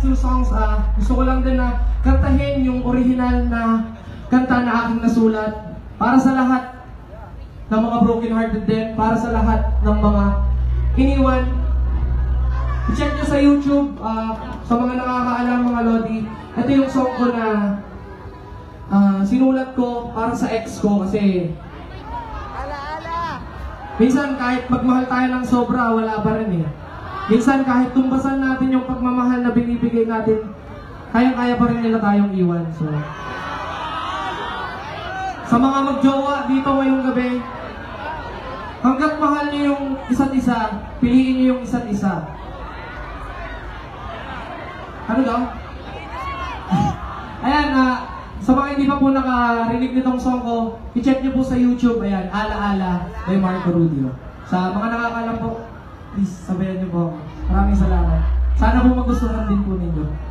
two songs, gusto ko lang din na kantahin yung original na kanta na aking nasulat para sa lahat ng mga broken hearted din, para sa lahat ng mga iniwan. I-check nyo sa YouTube, sa mga nakakaalam mga Lodi, ito yung song ko na sinulat ko para sa ex ko kasi minsan kahit magmahal tayo ng sobra, wala pa rin eh. Minsan kahit tumbasan natin yung pagmamahal na binibigay natin, kayang-kaya pa rin nila tayong iwan. So, sa mga magjowa dito ngayong gabi, hanggat mahal niyo yung isa't isa, piliin niyo yung isa't isa. Ano daw? Ayan, sa mga hindi pa po nakarinig nitong song ko, i-check nyo po sa YouTube, ayan, Ala-Ala by Marco Rudio. Sa mga nakakalam po, please, sabayan nyo po ako. Maraming salamat. Sana po magustuhan din po ninyo.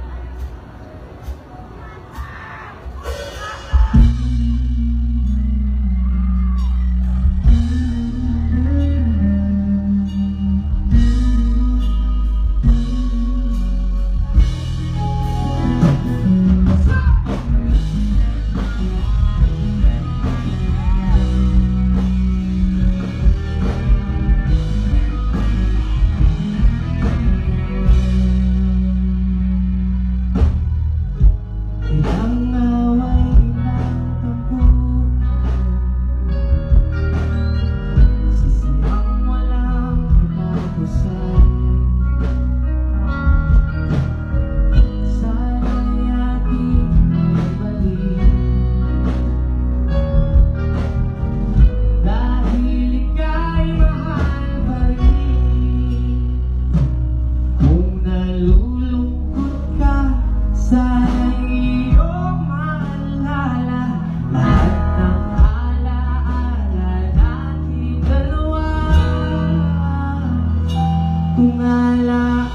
Kung ala